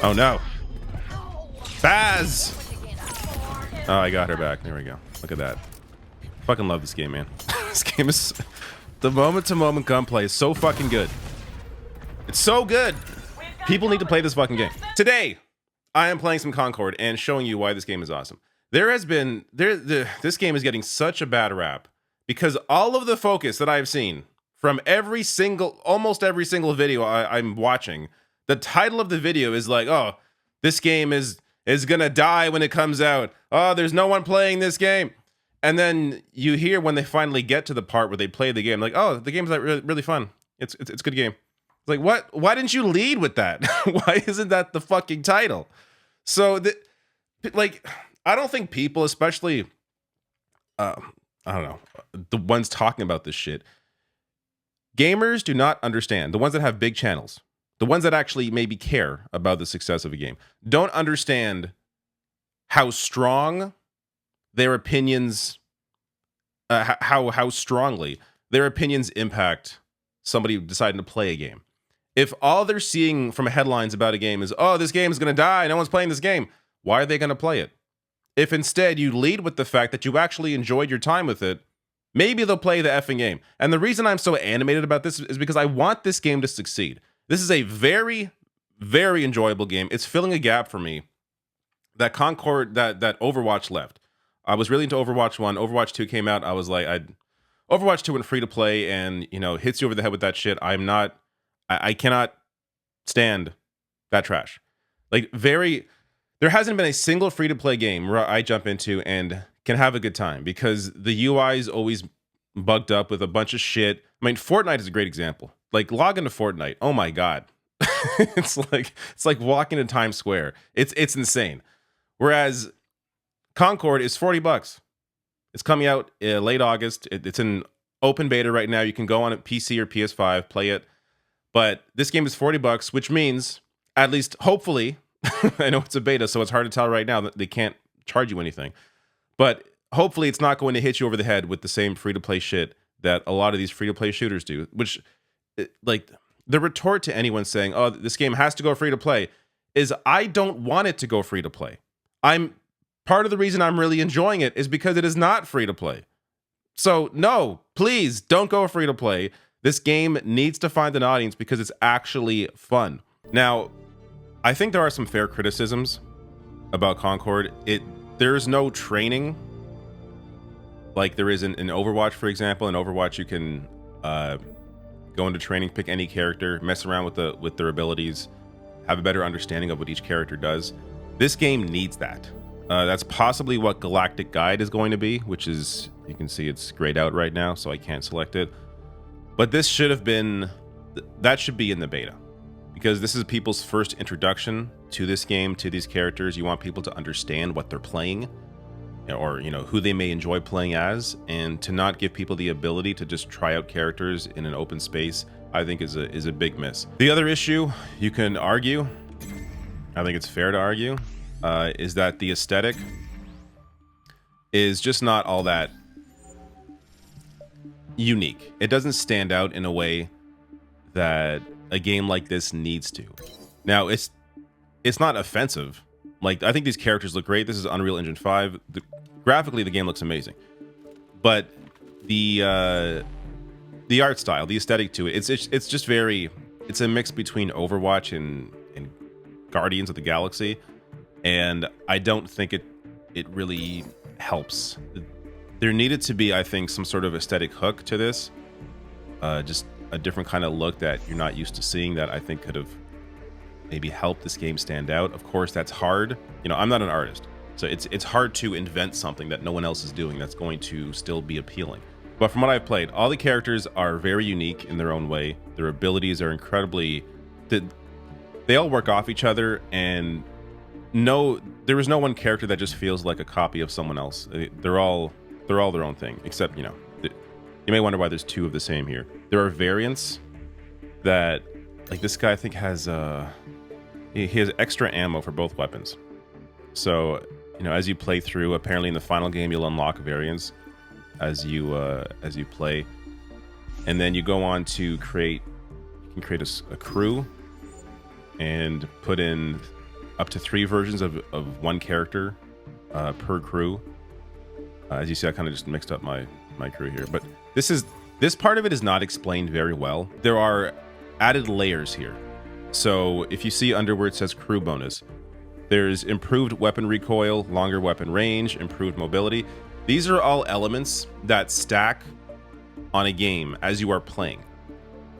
Oh no. Baz! Oh, I got her back. There we go. Look at that. Fucking love this game, man. This game is... The moment-to-moment gunplay is so fucking good. It's so good! People need to play this fucking game. Today, I am playing some Concord and showing you why this game is awesome. There has been... This game is getting such a bad rap because all of the focus that I've seen from almost every single video I'm watching, the title of the video is like, oh, this game is gonna die when it comes out. Oh, there's no one playing this game. And then you hear when they finally get to the part where they play the game, like, oh, the game's like really, really fun. It's a good game. It's like, what? Why didn't you lead with that? Why isn't that the fucking title? So, like, I don't think people, especially, I don't know, the ones talking about this shit, gamers do not understand. The ones that have big channels, the ones that actually maybe care about the success of a game, don't understand how strong their opinions, how strongly their opinions impact somebody deciding to play a game. If all they're seeing from headlines about a game is, oh, this game is going to die, no one's playing this game, why are they going to play it? If instead you lead with the fact that you actually enjoyed your time with it, maybe they'll play the effing game. And the reason I'm so animated about this is because I want this game to succeed. This is a very, very enjoyable game. It's filling a gap for me that Concord, that Overwatch left. I was really into Overwatch 1. Overwatch 2 came out. I was like, Overwatch 2 went free to play and, you know, hits you over the head with that shit. I cannot stand that trash. Like, there hasn't been a single free to play game where I jump into and can have a good time because the UI is always bugged up with a bunch of shit. I mean, Fortnite is a great example. Like, log into Fortnite. Oh my God. it's like walking in Times Square. It's insane. Whereas Concord is $40. It's coming out late August. It's in open beta right now. You can go on a PC or PS5, play it. But this game is $40, which means, at least hopefully, I know it's a beta, so it's hard to tell right now that they can't charge you anything. But hopefully it's not going to hit you over the head with the same free-to-play shit that a lot of these free-to-play shooters do. Which, like, the retort to anyone saying, oh, this game has to go free-to-play, is I don't want it to go free-to-play. Part of the reason I'm really enjoying it is because it is not free-to-play. So, no, please don't go free-to-play. This game needs to find an audience because it's actually fun. Now, I think there are some fair criticisms about Concord. There's no training like there is in Overwatch, for example. In Overwatch, you can go into training, pick any character, mess around with their abilities, have a better understanding of what each character does. This game needs that. That's possibly what Galactic Guide is going to be, which is, you can see it's grayed out right now, so I can't select it. But this should have been, that should be in the beta, because this is people's first introduction to this game, to these characters. You want people to understand what they're playing, or, you know, who they may enjoy playing as, and to not give people the ability to just try out characters in an open space, I think is a big miss. The other issue you can argue, I think it's fair to argue, is that the aesthetic is just not all that unique. It doesn't stand out in a way that a game like this needs to. Now, it's not offensive. Like, I think these characters look great. This is Unreal Engine 5. Graphically, the game looks amazing. But the art style, the aesthetic to it, it's just very, it's a mix between Overwatch and Guardians of the Galaxy. And I don't think it really helps. There needed to be, I think, some sort of aesthetic hook to this. Just a different kind of look that you're not used to seeing that I think could have maybe helped this game stand out. Of course, that's hard. You know, I'm not an artist, so it's hard to invent something that no one else is doing that's going to still be appealing. But from what I've played, all the characters are very unique in their own way. Their abilities are incredibly... They all work off each other, and there is no one character that just feels like a copy of someone else. They're all their own thing, except, you know, you may wonder why there's two of the same here. There are variants that, like, this guy I think has he has extra ammo for both weapons. So, you know, as you play through, apparently in the final game you'll unlock variants as you play, and then you go on to create a crew and put in up to 3 versions of one character per crew. As you see, I kind of just mixed up my crew here, but this part of it is not explained very well. There are added layers here. So if you see under where it says crew bonus, there's improved weapon recoil, longer weapon range, improved mobility. These are all elements that stack on a game as you are playing,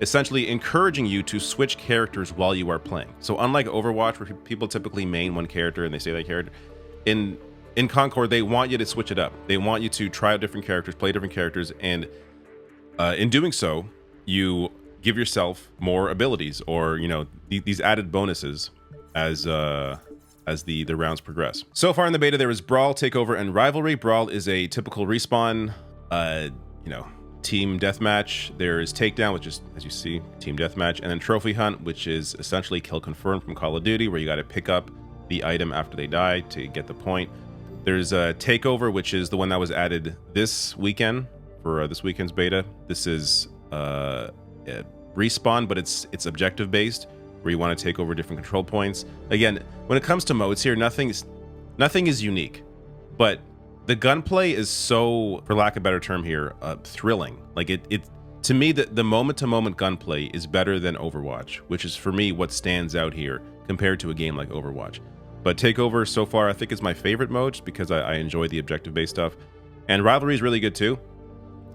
essentially encouraging you to switch characters while you are playing. So unlike Overwatch, where people typically main one character and they say that character, in Concord, they want you to switch it up. They want you to try out different characters, play different characters, and in doing so, you give yourself more abilities, or these added bonuses as the rounds progress. So far in the beta, there is Brawl, Takeover, and Rivalry. Brawl is a typical respawn, team deathmatch. There is Takedown, which is, as you see, team deathmatch, and then Trophy Hunt, which is essentially kill confirmed from Call of Duty, where you got to pick up the item after they die to get the point. There's a Takeover, which is the one that was added this weekend for this weekend's beta. This is respawn, but it's objective based, where you want to take over different control points. Again, when it comes to modes here, nothing is unique, but the gunplay is so, for lack of a better term here, thrilling. Like it to me, the moment-to-moment gunplay is better than Overwatch, which is for me what stands out here compared to a game like Overwatch. But Takeover so far, I think, is my favorite mode, just because I enjoy the objective-based stuff. And Rivalry is really good too.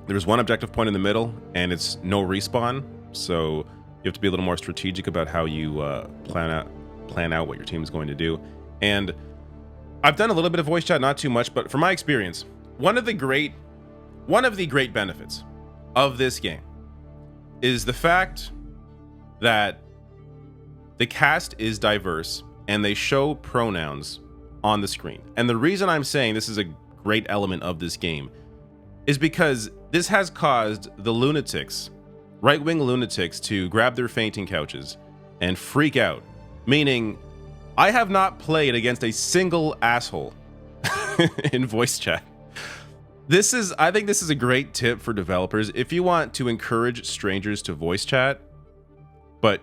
There's one objective point in the middle, and it's no respawn, so you have to be a little more strategic about how you plan out what your team is going to do. And I've done a little bit of voice chat, not too much, but from my experience, one of the great benefits of this game is the fact that the cast is diverse and they show pronouns on the screen. And the reason I'm saying this is a great element of this game is because this has caused the lunatics, right-wing lunatics, to grab their fainting couches and freak out. Meaning, I have not played against a single asshole in voice chat. I think this is a great tip for developers. If you want to encourage strangers to voice chat, but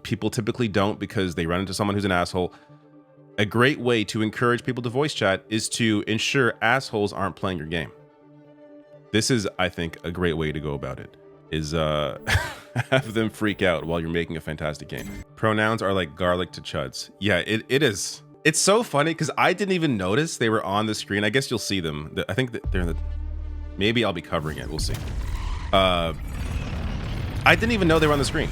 people typically don't because they run into someone who's an asshole, a great way to encourage people to voice chat is to ensure assholes aren't playing your game. This is, I think, a great way to go about it, is have them freak out while you're making a fantastic game. Pronouns are like garlic to chuds. Yeah, it is. It's so funny because I didn't even notice they were on the screen. I guess you'll see them. I think that they're in the... Maybe I'll be covering it. We'll see. I didn't even know they were on the screen.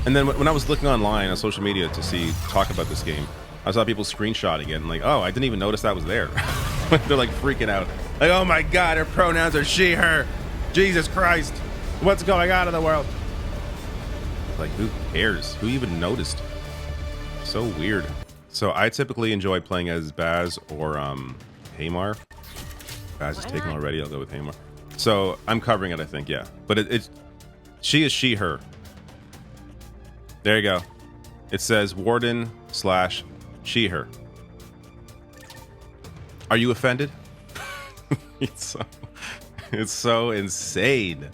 And then when I was looking online on social media to talk about this game, I saw people screenshotting it and like, oh, I didn't even notice that was there. They're like freaking out. Like, oh my God, her pronouns are she, her. Jesus Christ. What's going on in the world? Like, who cares? Who even noticed? So weird. So I typically enjoy playing as Baz or Hamar. Baz is taken already. I'll go with Hamar. So I'm covering it, I think, yeah. But she is she, her. There you go. It says Warden / she, her. Are you offended? It's so insane.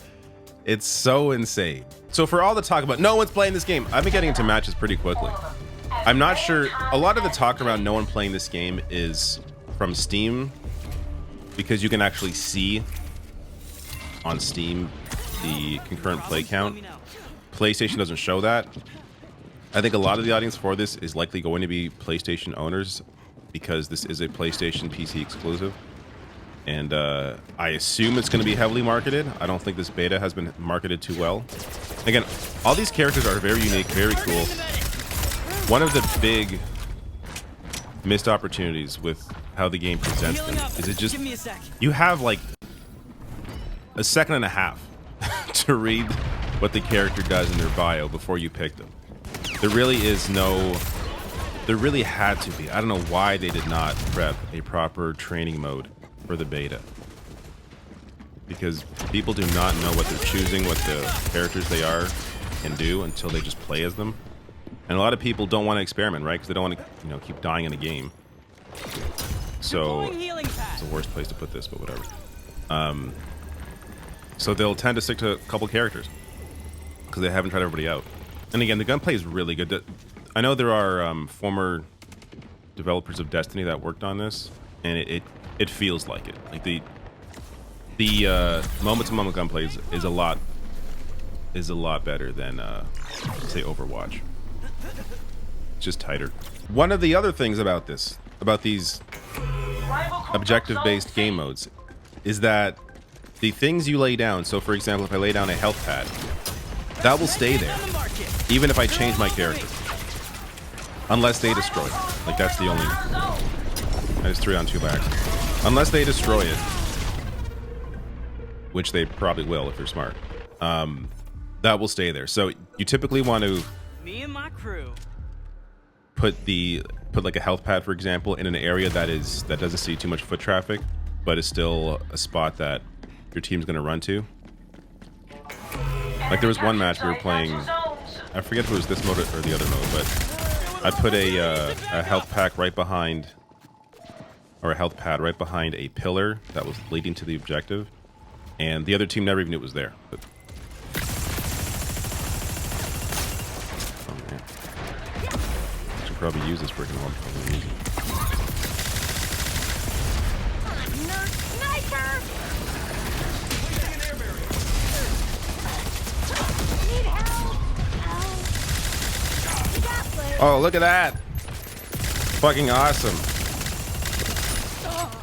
It's so insane. So for all the talk about no one's playing this game, I've been getting into matches pretty quickly. I'm not sure. A lot of the talk around no one playing this game is from Steam, because you can actually see on Steam the concurrent play count. PlayStation doesn't show that. I think a lot of the audience for this is likely going to be PlayStation owners, because this is a PlayStation PC exclusive. And I assume it's going to be heavily marketed. I don't think this beta has been marketed too well. Again, all these characters are very unique, very cool. One of the big missed opportunities with how the game presents them is it just... You have like a second and a half to read what the character does in their bio before you pick them. There really is no... There really had to be. I don't know why they did not prep a proper training mode for the beta. Because people do not know what they're choosing, what the characters they are can do until they just play as them. And a lot of people don't want to experiment, right? Because they don't want to, keep dying in a game. So it's the worst place to put this, but whatever. So they'll tend to stick to a couple characters because they haven't tried everybody out. And again, the gunplay is really good. I know there are former developers of Destiny that worked on this, and it feels like it. Like the moment-to-moment gunplay is a lot better than say Overwatch. It's just tighter. One of the other things about these objective-based game modes is that the things you lay down, so for example, if I lay down a health pad, that will stay there, even if I change my character. Unless they destroy it. Like, that's the only... I just threw it on 2 backs. Unless they destroy it, which they probably will if they're smart, that will stay there. So you typically want to... Me and my crew. Put like a health pad, for example, in an area that doesn't see too much foot traffic, but is still a spot that your team's going to run to. Like there was one match we were playing, I forget if it was this mode or the other mode, but I put a health pack right behind, or a health pad right behind a pillar that was leading to the objective, and the other team never even knew it was there. But, oh man, I should probably use this freaking one. Probably use it. Oh, look at that! Fucking awesome.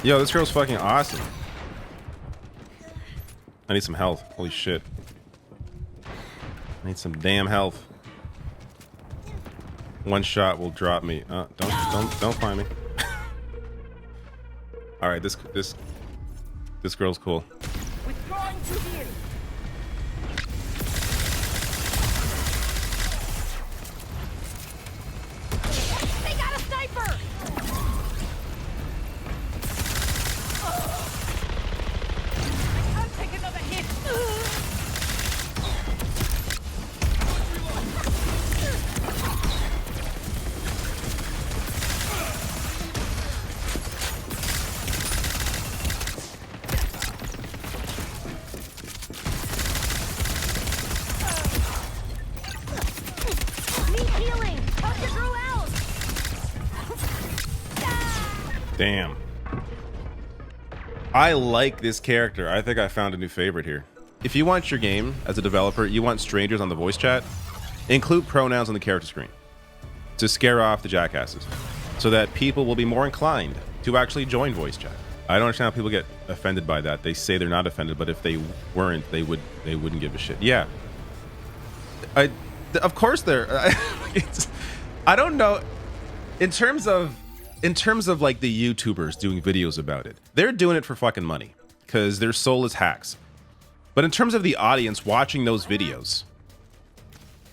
Yo, this girl's fucking awesome. I need some health. Holy shit. I need some damn health. One shot will drop me. Don't find me. All right, this girl's cool. Withdrawing to the end. They got a sniper. I'll take another hit. Damn. I like this character. I think I found a new favorite here. If you want your game, as a developer, you want strangers on the voice chat, include pronouns on the character screen to scare off the jackasses, so that people will be more inclined to actually join voice chat. I don't understand how people get offended by that. They say they're not offended, but if they weren't, they wouldn't give a shit. Yeah. Of course they're... I don't know. In terms of like the YouTubers doing videos about it, they're doing it for fucking money because their soul is hacks. But in terms of the audience watching those videos,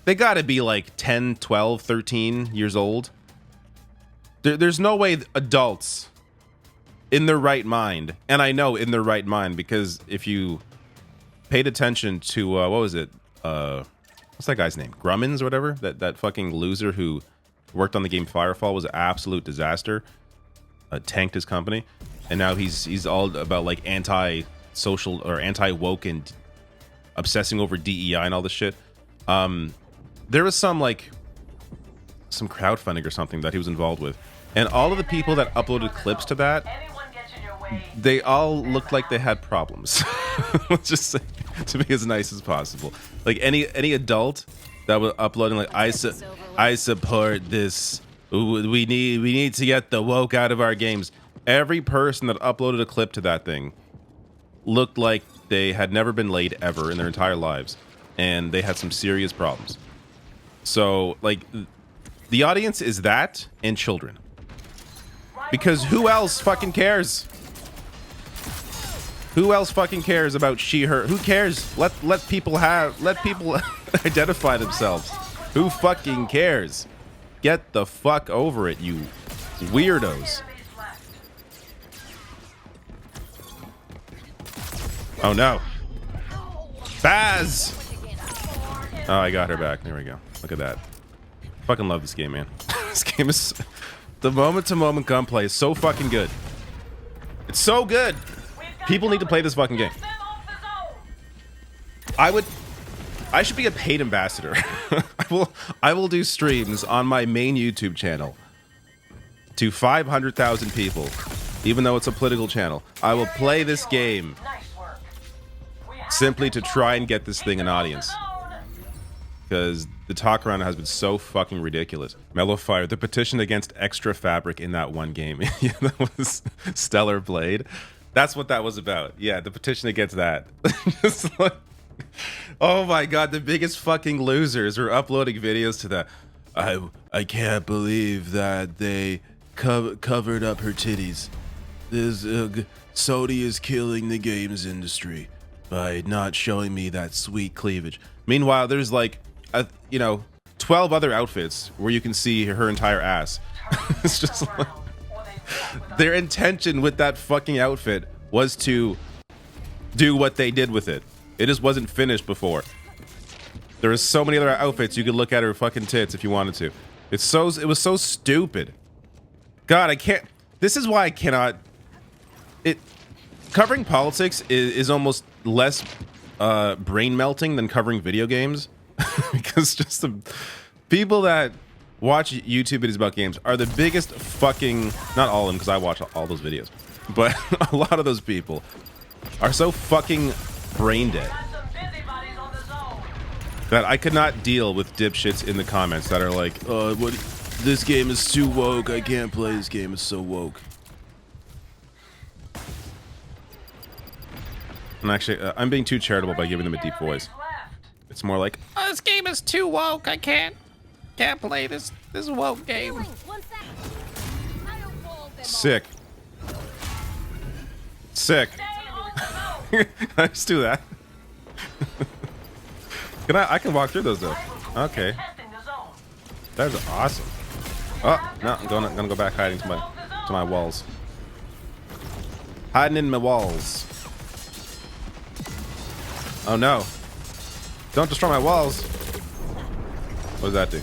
they gotta be like 10, 12, 13 years old. There's no way adults in their right mind, and I know in their right mind because if you paid attention to, what was it? What's that guy's name? Grummins or whatever? That fucking loser who worked on the game Firefall was an absolute disaster. Tanked his company, and now he's all about like anti-social or anti-woke and obsessing over DEI and all this shit. There was some crowdfunding or something that he was involved with, and all of the people that uploaded clips to that, they all looked like they had problems. Let's just say, to be as nice as possible. Like any adult that was uploading like I support this. We need to get the woke out of our games. Every person that uploaded a clip to that thing looked like they had never been laid ever in their entire lives, and they had some serious problems. So like the audience is that and children, because who else fucking cares? Who else fucking cares about she, her? Who cares? Let people identify themselves. Who fucking cares? Get the fuck over it, you weirdos. Oh no. Baz! Oh, I got her back. There we go. Look at that. Fucking love this game, man. This game is... The moment-to-moment gunplay is so fucking good. It's so good! People need to play this fucking game. I I should be a paid ambassador. I will do streams on my main YouTube channel to 500,000 people, even though it's a political channel. I will play this game simply to try and get this thing an audience. Because the talk around it has been so fucking ridiculous. Mellow Fire, the petition against extra fabric in that one game. Yeah, that was Stellar Blade. That's what that was about. Yeah, the petition against that. Just like, oh my god, the biggest fucking losers are uploading videos to that. I can't believe that they covered up her titties. This Sony is killing the games industry by not showing me that sweet cleavage. Meanwhile, there's like, 12 other outfits where you can see her entire ass. It's just like, their intention with that fucking outfit was to do what they did with it. It just wasn't finished before. There was so many other outfits you could look at her fucking tits if you wanted to. It was so stupid. God, I can't. This is why I cannot. Covering politics is almost less brain melting than covering video games. Because just the people that watch YouTube videos about games are the biggest fucking, not all of them because I watch all those videos, but a lot of those people are so fucking brain dead that I could not deal with dipshits in the comments that are like, what, this game is too woke, I can't play this game, it's so woke. And actually, I'm being too charitable by giving them a deep voice. It's more like, oh, this game is too woke. I can't play this woke game. Sick. Sick. Can I just do that? I can walk through those though. Okay. That's awesome. Oh no, I'm gonna go back hiding to my walls. Hiding in my walls. Oh no. Don't destroy my walls. What does that do?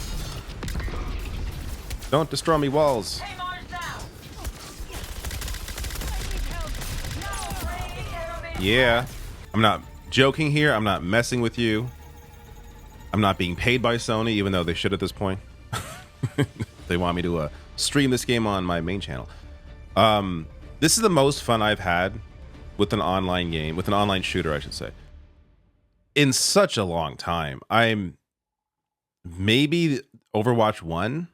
Don't destroy me walls. Yeah. I'm not joking here. I'm not messing with you. I'm not being paid by Sony, even though they should at this point. They want me to stream this game on my main channel. This is the most fun I've had with an online game, with an online shooter, I should say, in such a long time. I'm maybe Overwatch 1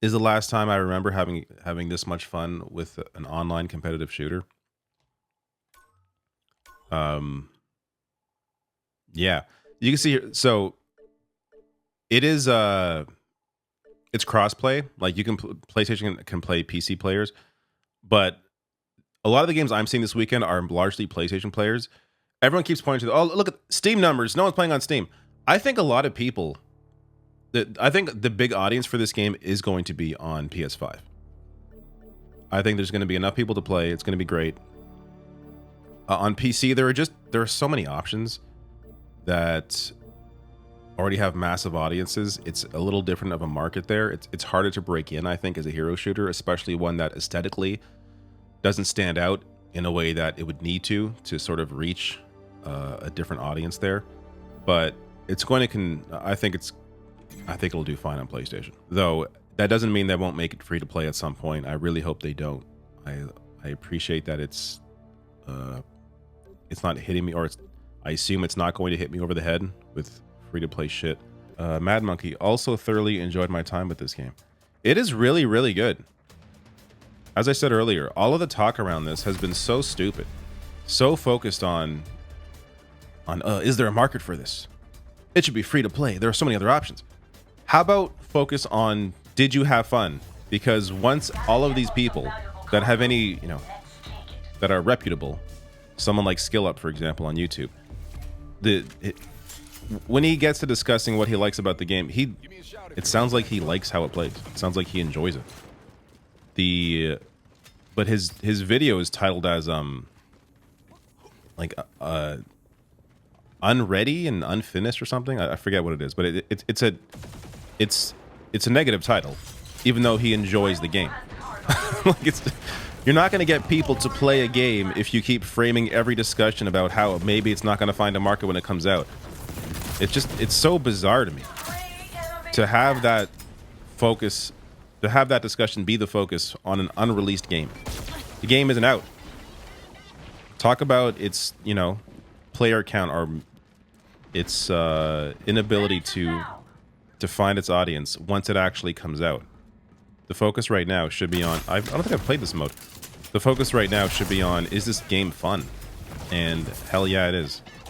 is the last time I remember having this much fun with an online competitive shooter. Yeah, you can see here. So it is it's crossplay. Like you can PlayStation can play PC players, but a lot of the games I'm seeing this weekend are largely PlayStation players. Everyone keeps pointing to, oh, look at Steam numbers. No one's playing on Steam. I think a lot of people, I think the big audience for this game is going to be on PS5. I think there's going to be enough people to play. It's going to be great. On PC, there are so many options that already have massive audiences. It's a little different of a market there. It's harder to break in, I think, as a hero shooter, especially one that aesthetically doesn't stand out in a way that it would need to sort of reach a different audience there. But it's going to I think it'll do fine on PlayStation. Though that doesn't mean they won't make it free to play at some point. I really hope they don't. I appreciate that it's not hitting me, or I assume it's not going to hit me over the head with free to play shit. Mad Monkey, also thoroughly enjoyed my time with this game. It is really, really good. As I said earlier, all of the talk around this has been so stupid, so focused on is there a market for this? It should be free to play. There are so many other options. How about focus on, did you have fun? Because once all of these people that have any, that are reputable, someone like SkillUp, for example, on YouTube, when he gets to discussing what he likes about the game, it sounds like he likes how it plays. It sounds like he enjoys it. But his video is titled as unready and unfinished or something. I forget what it is, but it's a negative title, even though he enjoys the game. Like You're not going to get people to play a game if you keep framing every discussion about how maybe it's not going to find a market when it comes out. It's so bizarre to me to have that focus, to have that discussion be the focus on an unreleased game. The game isn't out. Talk about its, you know, player count or its inability to find its audience once it actually comes out. The focus right now should be on... I don't think I've played this mode. The focus right now should be on, is this game fun? And hell yeah, it is.